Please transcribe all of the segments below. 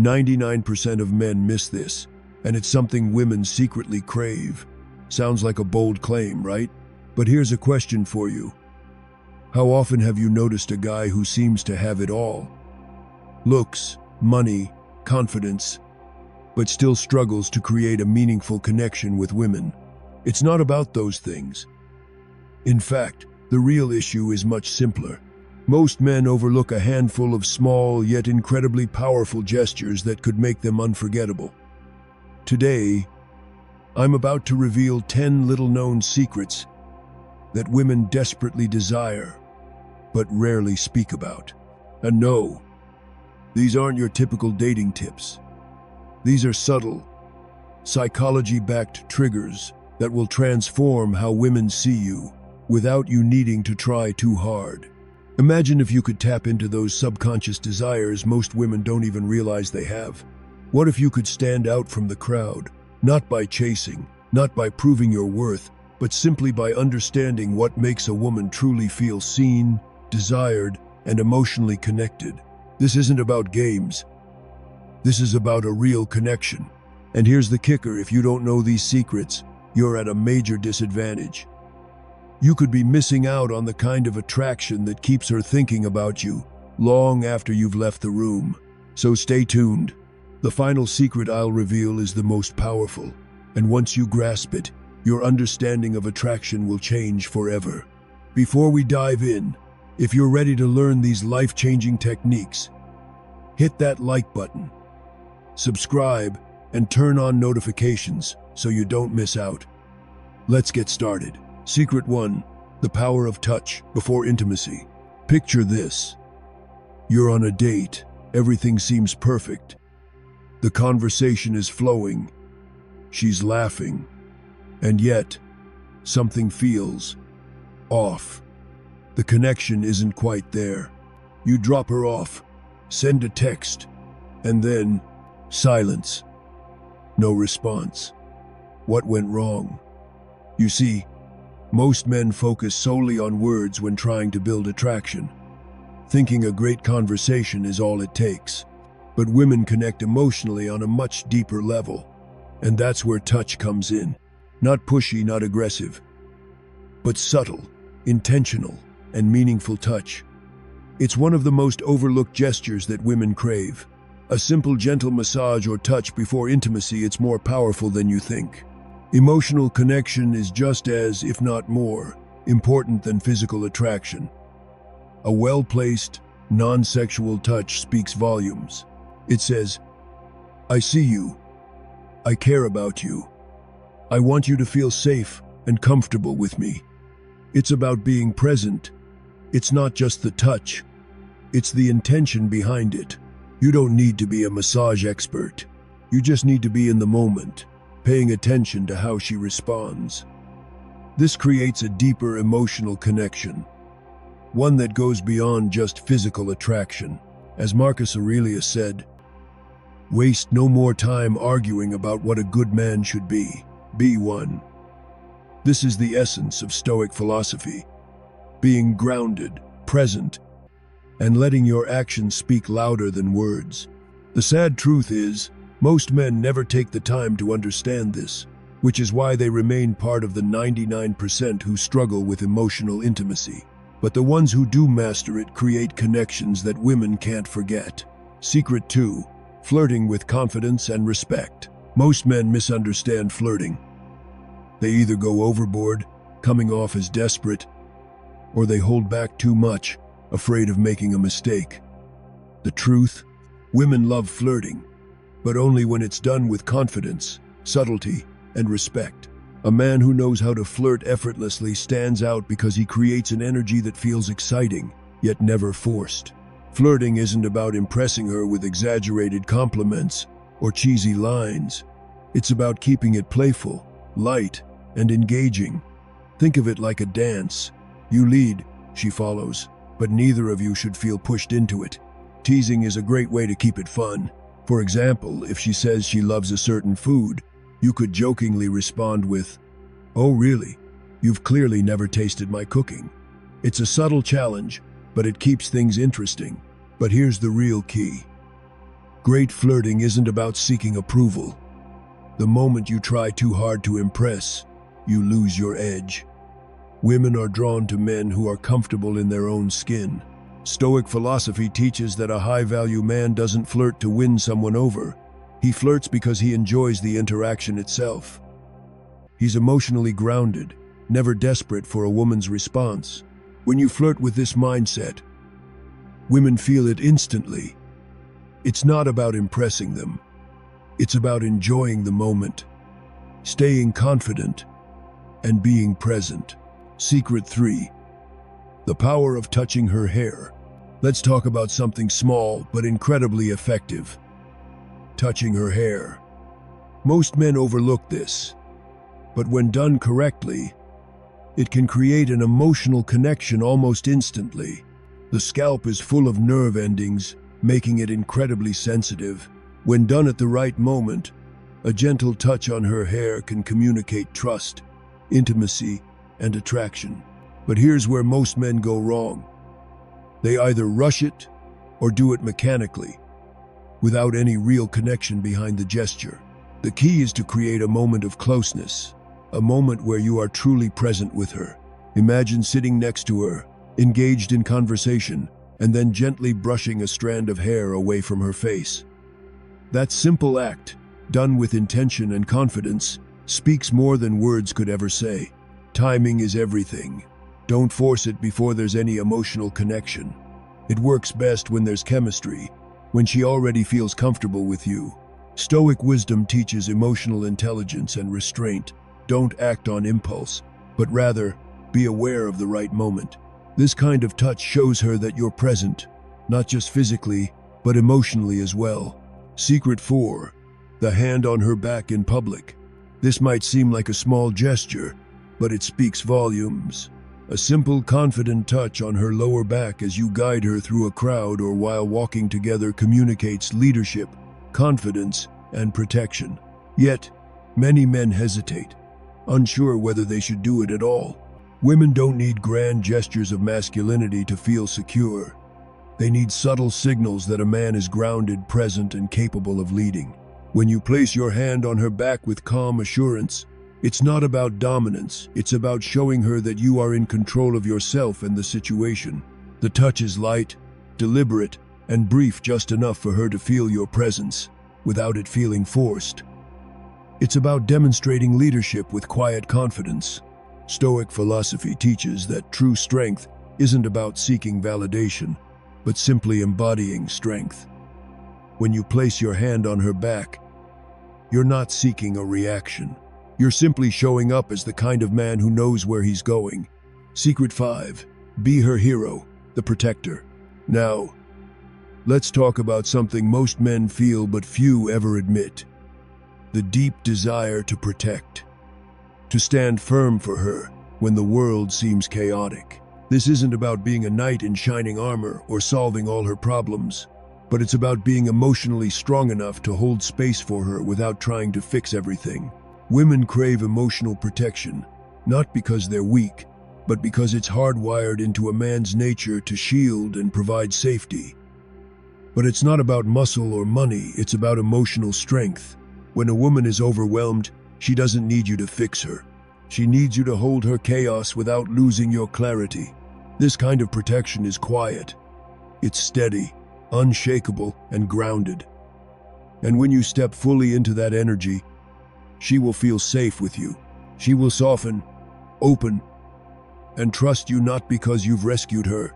99% of men miss this, and it's something women secretly crave. Sounds like a bold claim, right? But here's a question for you. How often have you noticed a guy who seems to have it all? Looks, money, confidence, but still struggles to create a meaningful connection with women. It's not about those things. In fact, the real issue is much simpler. Most men overlook a handful of small yet incredibly powerful gestures that could make them unforgettable. Today, I'm about to reveal 10 little-known secrets that women desperately desire, but rarely speak about. And no, these aren't your typical dating tips. These are subtle, psychology-backed triggers that will transform how women see you without you needing to try too hard. Imagine if you could tap into those subconscious desires most women don't even realize they have. What if you could stand out from the crowd, not by chasing, not by proving your worth, but simply by understanding what makes a woman truly feel seen, desired, and emotionally connected? This isn't about games. This is about a real connection. And here's the kicker: if you don't know these secrets, you're at a major disadvantage. You could be missing out on the kind of attraction that keeps her thinking about you long after you've left the room. So stay tuned. The final secret I'll reveal is the most powerful, and once you grasp it, your understanding of attraction will change forever. Before we dive in, if you're ready to learn these life-changing techniques, hit that like button, subscribe, and turn on notifications so you don't miss out. Let's get started. Secret 1. The power of touch before intimacy. Picture this. You're on a date. Everything seems perfect. The conversation is flowing. She's laughing. And yet, something feels off. The connection isn't quite there. You drop her off, send a text, and then silence. No response. What went wrong? You see, most men focus solely on words when trying to build attraction, thinking a great conversation is all it takes. But women connect emotionally on a much deeper level, and that's where touch comes in. Not pushy, not aggressive, but subtle, intentional, and meaningful touch. It's one of the most overlooked gestures that women crave. A simple, gentle massage or touch before intimacy, it's more powerful than you think. Emotional connection is just as, if not more, important than physical attraction. A well-placed, non-sexual touch speaks volumes. It says, "I see you. I care about you. I want you to feel safe and comfortable with me." It's about being present. It's not just the touch. It's the intention behind it. You don't need to be a massage expert. You just need to be in the moment, paying attention to how she responds. This creates a deeper emotional connection, one that goes beyond just physical attraction. As Marcus Aurelius said, "Waste no more time arguing about what a good man should be. Be one." This is the essence of Stoic philosophy: being grounded, present, and letting your actions speak louder than words. The sad truth is, most men never take the time to understand this, which is why they remain part of the 99% who struggle with emotional intimacy. But the ones who do master it create connections that women can't forget. Secret 2. Flirting with confidence and respect. Most men misunderstand flirting. They either go overboard, coming off as desperate, or they hold back too much, afraid of making a mistake. The truth? Women love flirting, but only when it's done with confidence, subtlety, and respect. A man who knows how to flirt effortlessly stands out because he creates an energy that feels exciting, yet never forced. Flirting isn't about impressing her with exaggerated compliments or cheesy lines. It's about keeping it playful, light, and engaging. Think of it like a dance. You lead, she follows, but neither of you should feel pushed into it. Teasing is a great way to keep it fun. For example, if she says she loves a certain food, you could jokingly respond with, "Oh really? You've clearly never tasted my cooking." It's a subtle challenge, but it keeps things interesting. But here's the real key. Great flirting isn't about seeking approval. The moment you try too hard to impress, you lose your edge. Women are drawn to men who are comfortable in their own skin. Stoic philosophy teaches that a high-value man doesn't flirt to win someone over. He flirts because he enjoys the interaction itself. He's emotionally grounded, never desperate for a woman's response. When you flirt with this mindset, women feel it instantly. It's not about impressing them. It's about enjoying the moment, staying confident, and being present. Secret 3. The power of touching her hair. Let's talk about something small but incredibly effective. Touching her hair. Most men overlook this, but when done correctly, it can create an emotional connection almost instantly. The scalp is full of nerve endings, making it incredibly sensitive. When done at the right moment, a gentle touch on her hair can communicate trust, intimacy, and attraction. But here's where most men go wrong. They either rush it or do it mechanically, without any real connection behind the gesture. The key is to create a moment of closeness, a moment where you are truly present with her. Imagine sitting next to her, engaged in conversation, and then gently brushing a strand of hair away from her face. That simple act, done with intention and confidence, speaks more than words could ever say. Timing is everything. Don't force it before there's any emotional connection. It works best when there's chemistry, when she already feels comfortable with you. Stoic wisdom teaches emotional intelligence and restraint. Don't act on impulse, but rather be aware of the right moment. This kind of touch shows her that you're present, not just physically, but emotionally as well. Secret 4. The hand on her back in public. This might seem like a small gesture, but it speaks volumes. A simple, confident touch on her lower back as you guide her through a crowd or while walking together communicates leadership, confidence, and protection. Yet, many men hesitate, unsure whether they should do it at all. Women don't need grand gestures of masculinity to feel secure. They need subtle signals that a man is grounded, present, and capable of leading. When you place your hand on her back with calm assurance, it's not about dominance, it's about showing her that you are in control of yourself and the situation. The touch is light, deliberate, and brief, just enough for her to feel your presence, without it feeling forced. It's about demonstrating leadership with quiet confidence. Stoic philosophy teaches that true strength isn't about seeking validation, but simply embodying strength. When you place your hand on her back, you're not seeking a reaction. You're simply showing up as the kind of man who knows where he's going. Secret 5. Be her hero, the protector. Now, let's talk about something most men feel but few ever admit. The deep desire to protect. To stand firm for her when the world seems chaotic. This isn't about being a knight in shining armor or solving all her problems, but it's about being emotionally strong enough to hold space for her without trying to fix everything. Women crave emotional protection, not because they're weak, but because it's hardwired into a man's nature to shield and provide safety. But it's not about muscle or money, it's about emotional strength. When a woman is overwhelmed, she doesn't need you to fix her. She needs you to hold her chaos without losing your clarity. This kind of protection is quiet. It's steady, unshakable, and grounded. And when you step fully into that energy, she will feel safe with you. She will soften, open, and trust you not because you've rescued her,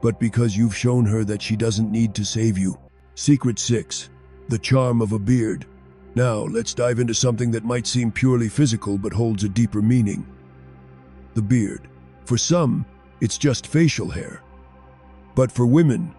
but because you've shown her that she doesn't need to save you. Secret 6. The charm of a beard. Now, let's dive into something that might seem purely physical but holds a deeper meaning. The beard. For some, it's just facial hair. But for women,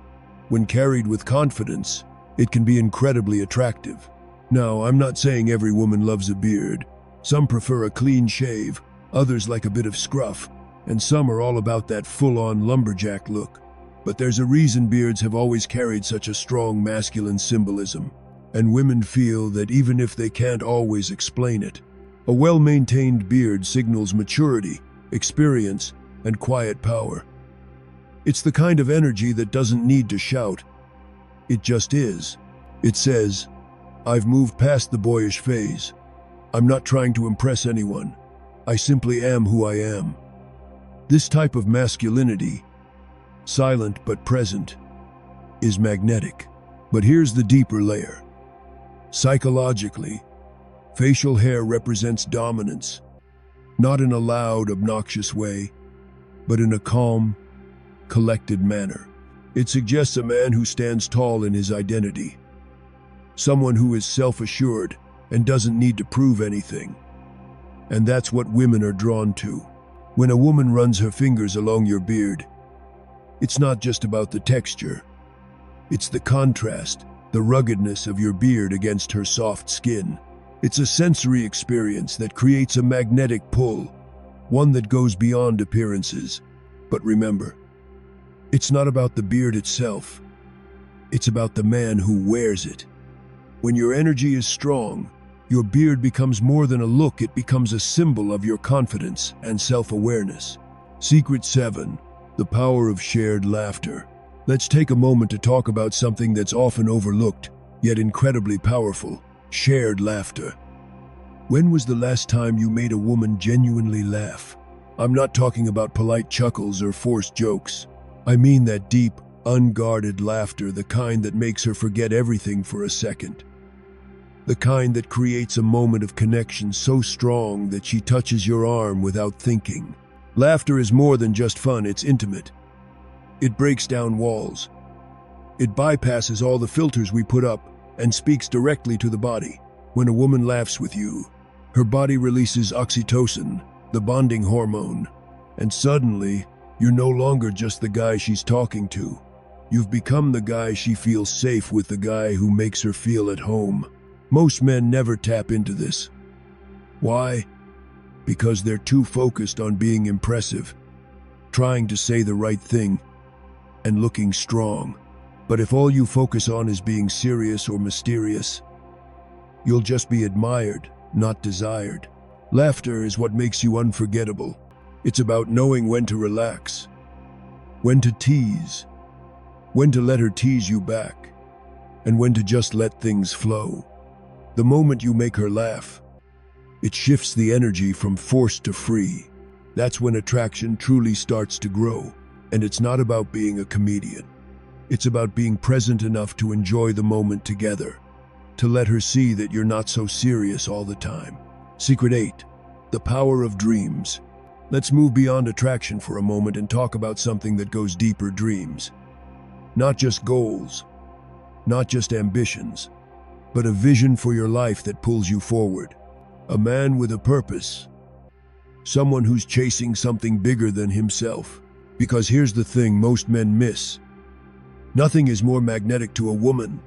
when carried with confidence, it can be incredibly attractive. Now, I'm not saying every woman loves a beard. Some prefer a clean shave, others like a bit of scruff, and some are all about that full-on lumberjack look. But there's a reason beards have always carried such a strong masculine symbolism, and women feel that even if they can't always explain it, a well-maintained beard signals maturity, experience, and quiet power. It's the kind of energy that doesn't need to shout. It just is. It says, "I've moved past the boyish phase. I'm not trying to impress anyone. I simply am who I am." This type of masculinity, silent but present, is magnetic. But here's the deeper layer. Psychologically, facial hair represents dominance, not in a loud, obnoxious way, but in a calm, collected manner. It suggests a man who stands tall in his identity, someone who is self-assured and doesn't need to prove anything. And that's what women are drawn to. When a woman runs her fingers along your beard, it's not just about the texture. It's the contrast, the ruggedness of your beard against her soft skin. It's a sensory experience that creates a magnetic pull, one that goes beyond appearances. But remember, it's not about the beard itself. It's about the man who wears it. When your energy is strong, your beard becomes more than a look, it becomes a symbol of your confidence and self-awareness. Secret 7, the power of shared laughter. Let's take a moment to talk about something that's often overlooked, yet incredibly powerful: shared laughter. When was the last time you made a woman genuinely laugh? I'm not talking about polite chuckles or forced jokes. I mean that deep, unguarded laughter, the kind that makes her forget everything for a second. The kind that creates a moment of connection so strong that she touches your arm without thinking. Laughter is more than just fun, it's intimate. It breaks down walls. It bypasses all the filters we put up and speaks directly to the body. When a woman laughs with you, her body releases oxytocin, the bonding hormone, and suddenly, you're no longer just the guy she's talking to. You've become the guy she feels safe with, the guy who makes her feel at home. Most men never tap into this. Why? Because they're too focused on being impressive, trying to say the right thing, and looking strong. But if all you focus on is being serious or mysterious, you'll just be admired, not desired. Laughter is what makes you unforgettable. It's about knowing when to relax, when to tease, when to let her tease you back, and when to just let things flow. The moment you make her laugh, it shifts the energy from forced to free. That's when attraction truly starts to grow. And it's not about being a comedian. It's about being present enough to enjoy the moment together, to let her see that you're not so serious all the time. Secret 8, the power of dreams. Let's move beyond attraction for a moment and talk about something that goes deeper: dreams. Not just goals, not just ambitions, but a vision for your life that pulls you forward. A man with a purpose. Someone who's chasing something bigger than himself. Because here's the thing most men miss. Nothing is more magnetic to a woman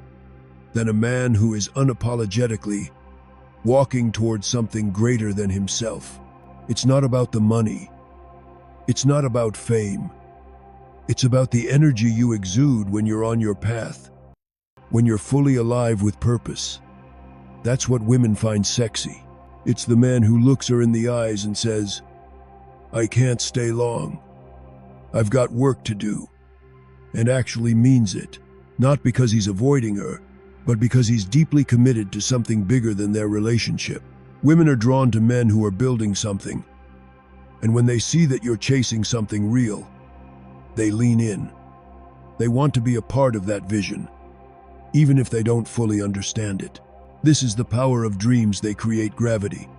than a man who is unapologetically walking towards something greater than himself. It's not about the money. It's not about fame. It's about the energy you exude when you're on your path, when you're fully alive with purpose. That's what women find sexy. It's the man who looks her in the eyes and says, "I can't stay long. I've got work to do," and actually means it, not because he's avoiding her, but because he's deeply committed to something bigger than their relationship. Women are drawn to men who are building something, and when they see that you're chasing something real, they lean in. They want to be a part of that vision, even if they don't fully understand it. This is the power of dreams. They create gravity,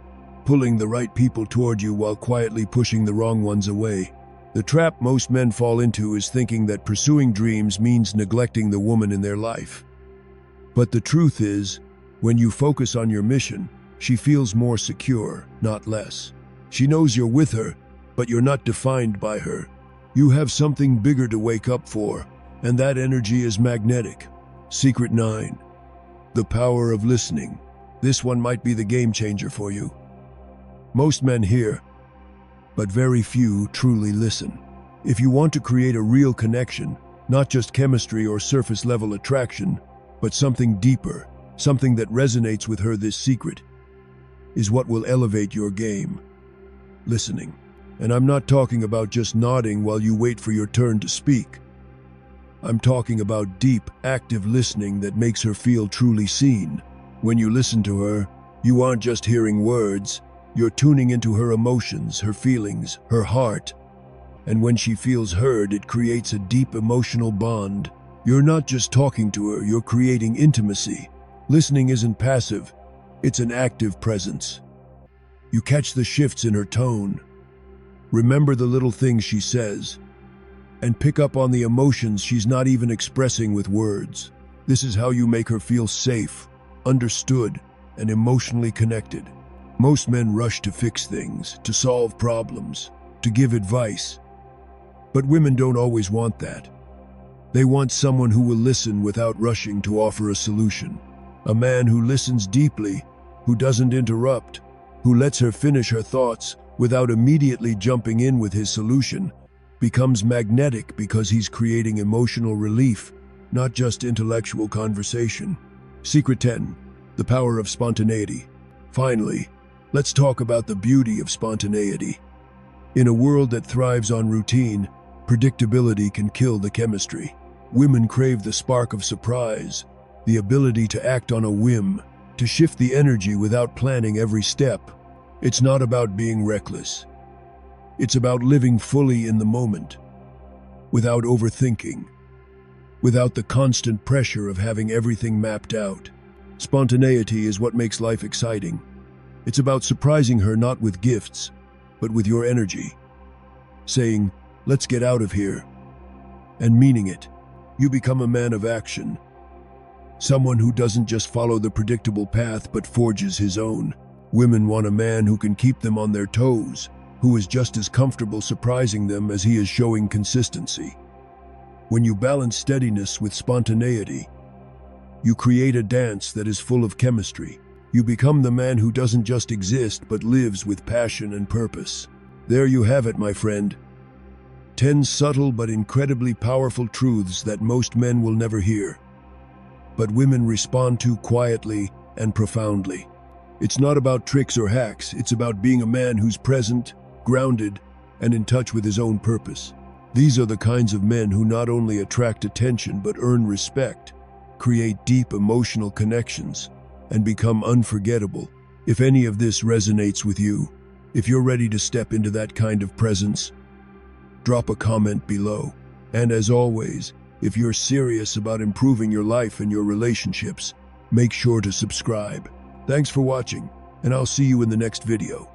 pulling the right people toward you while quietly pushing the wrong ones away. The trap most men fall into is thinking that pursuing dreams means neglecting the woman in their life. But the truth is, when you focus on your mission, she feels more secure, not less. She knows you're with her, but you're not defined by her. You have something bigger to wake up for, and that energy is magnetic. Secret 9. The power of listening. This one might be the game changer for you. Most men hear, but very few truly listen. If you want to create a real connection, not just chemistry or surface-level attraction, but something deeper, something that resonates with her, this secret is what will elevate your game. Listening. And I'm not talking about just nodding while you wait for your turn to speak. I'm talking about deep, active listening that makes her feel truly seen. When you listen to her, you aren't just hearing words, you're tuning into her emotions, her feelings, her heart. And when she feels heard, it creates a deep emotional bond. You're not just talking to her, you're creating intimacy. Listening isn't passive, it's an active presence. You catch the shifts in her tone, remember the little things she says, and pick up on the emotions she's not even expressing with words. This is how you make her feel safe, understood, and emotionally connected. Most men rush to fix things, to solve problems, to give advice. But women don't always want that. They want someone who will listen without rushing to offer a solution. A man who listens deeply, who doesn't interrupt, who lets her finish her thoughts without immediately jumping in with his solution, becomes magnetic because he's creating emotional relief, not just intellectual conversation. Secret 10. The power of spontaneity. Finally, let's talk about the beauty of spontaneity. In a world that thrives on routine, predictability can kill the chemistry. Women crave the spark of surprise, the ability to act on a whim, to shift the energy without planning every step. It's not about being reckless. It's about living fully in the moment, without overthinking, without the constant pressure of having everything mapped out. Spontaneity is what makes life exciting. It's about surprising her not with gifts, but with your energy. Saying, "Let's get out of here," and meaning it. You become a man of action. Someone who doesn't just follow the predictable path but forges his own. Women want a man who can keep them on their toes, who is just as comfortable surprising them as he is showing consistency. When you balance steadiness with spontaneity, you create a dance that is full of chemistry. You become the man who doesn't just exist but lives with passion and purpose. There you have it, my friend. 10 subtle but incredibly powerful truths that most men will never hear, but women respond to quietly and profoundly. It's not about tricks or hacks, it's about being a man who's present, grounded, and in touch with his own purpose. These are the kinds of men who not only attract attention but earn respect, create deep emotional connections, and become unforgettable. If any of this resonates with you, if you're ready to step into that kind of presence, drop a comment below. And as always, if you're serious about improving your life and your relationships, make sure to subscribe. Thanks for watching, and I'll see you in the next video.